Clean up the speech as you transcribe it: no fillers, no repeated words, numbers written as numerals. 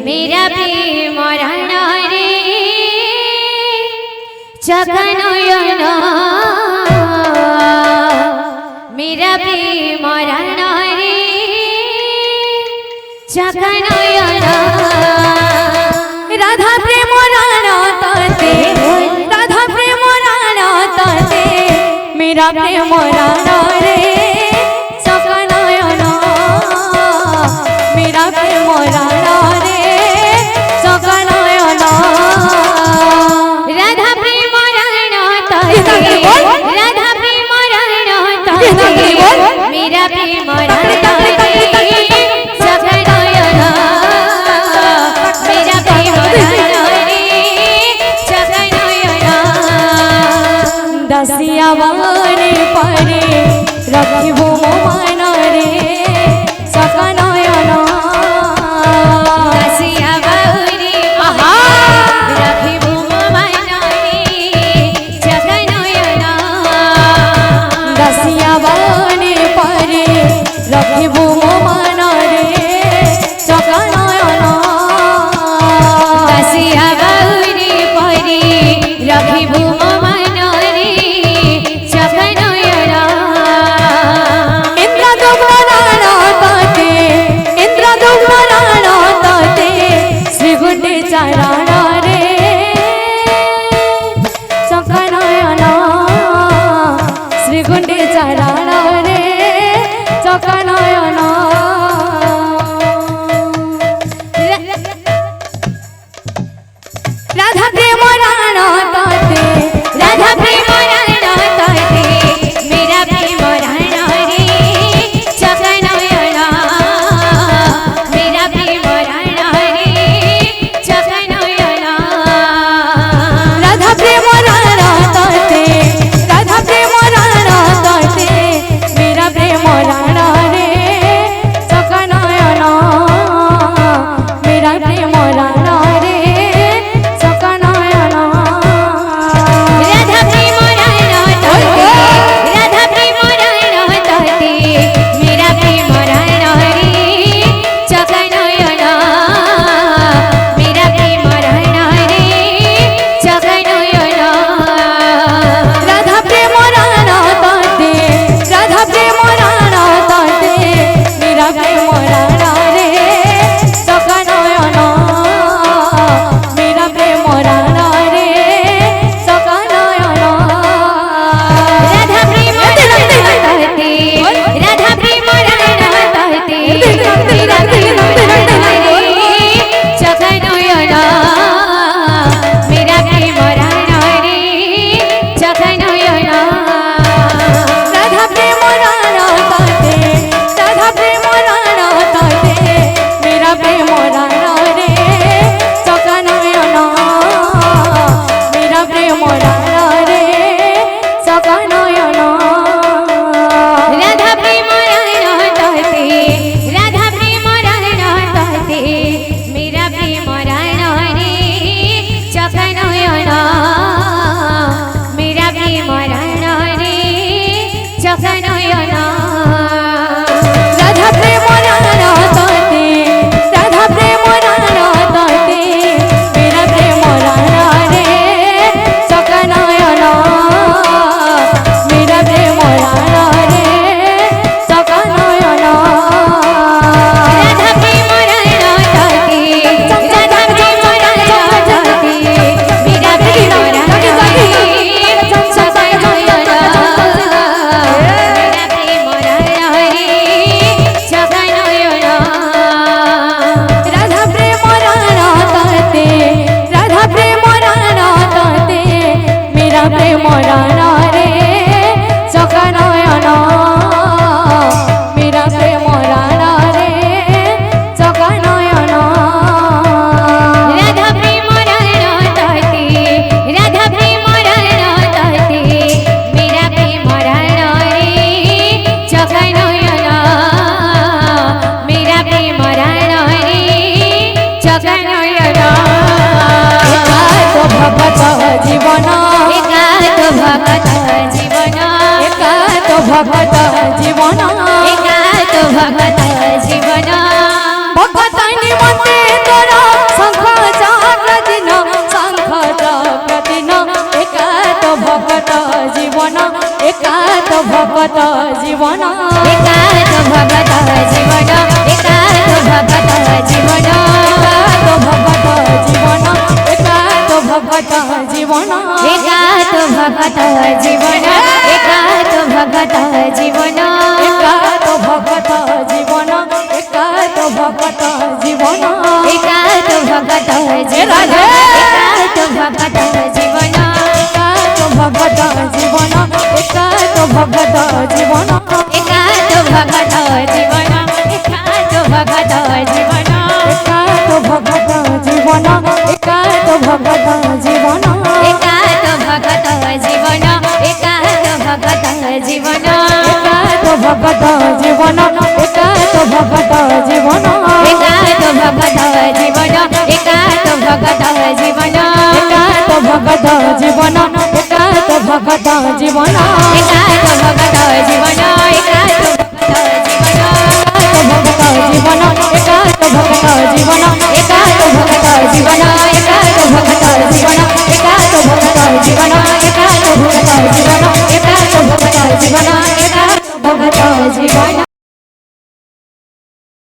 मेरा प्रेम रण रे जगनयन मेरा प्रेम रण रे जगनयन राधा प्रेम रण तते राधा प्रेम रण तते मेरा प्रेम रण रे जगनयन मेरा प्रेम रण रे जगनयन राधा प्रेम रण तते राधा प्रेम रण तते मेरा प्रेम रण रे जगनयन मेरा प्रेम रण रे जगनयन दसिया बने परे रखिबो मन रे जगनयन दसिया बने रखिबो मन रे जगनयन दसिया बने परे रखिबो मन रे जगनयन दसिया बने परे रखिबो मन रे जगनयन इंद्रदुम्न तते इंद्रदुम्न तते श्रीगुंडे चरण रे जगनयन श्रीगुंडे चरण रे जगनयन राधा प्रेम रण तते राधा प्रेम रण तते मेरा प्रेम रण रे जगनयन मेरा प्रेम रण रे जगनयन राधा प्रेम रण तते राधा प्रेम रण तते मेरा प्रेम रण रे जगनयन मेरा प्रेम रण रे जगनयन राधा प्रेम रण तते राधा प्रेम रण तते मेरा प्रेम रण रे जगनयन मेरा प्रेम रण रे जगनयन राधा प्रेम रण तते राधा प्रेम रण तते मेरा प्रेम रण रे जगनयन मेरा प्रेम रण रे जगनयन राधा प्रेम रण तते राधा प्रेम रण तते मेरा प्रेम रण रे जगनयन मेरा प्रेम रण रे जगनयन राधा प्रेम रण तते राधा प्रेम रण तते मेरा प्रेम रण रे जगनयन मेरा प्रेम रण रे जगनयन राधा प्रेम रण तते राधा प्रेम रण तते मेरा प्रेम रण रे जगनयन मेरा प्रेम रण रे जगनयन राधा प्रेम रण तते राधा प्रेम रण तते मेरा प्रेम रण रे जगनयन मेरा प्रेम रण रे जगनयन राधा प्रेम रण तते राधा प्रेम रण तते मेरा प्रेम रण रे जगनयन मेरा प्रेम रण रे जगनयन राधा प्रेम रण तते राधा प्रेम रण तते मेरा प्रेम रण रे जगनयन मेरा प्रेम रण रे जगनयन राधा प्रेम रण तते राधा प्रेम रण तते मेरा प्रेम रण रे जगनयन मेरा प्रेम रण रे जगनयन एकात भगत जीवन एकात भगत जीवन एकात भगत जीवन एकात भगत जीवन भगत निमंते तोरा ভগত জীবন একাত ভগত জীবন একাত ভগত জীবন একাত ভগত জীবন একাত ভগত জীবন একাত ভগত জীবন একাত ভগত জীবন একাত ভগত জীবন একাত ভগত জীবন একাত ভগত জীবন একাত ভগত জীবন একাত ভগত জীবন একাত ভগত জীবন একাত ভগত জীবন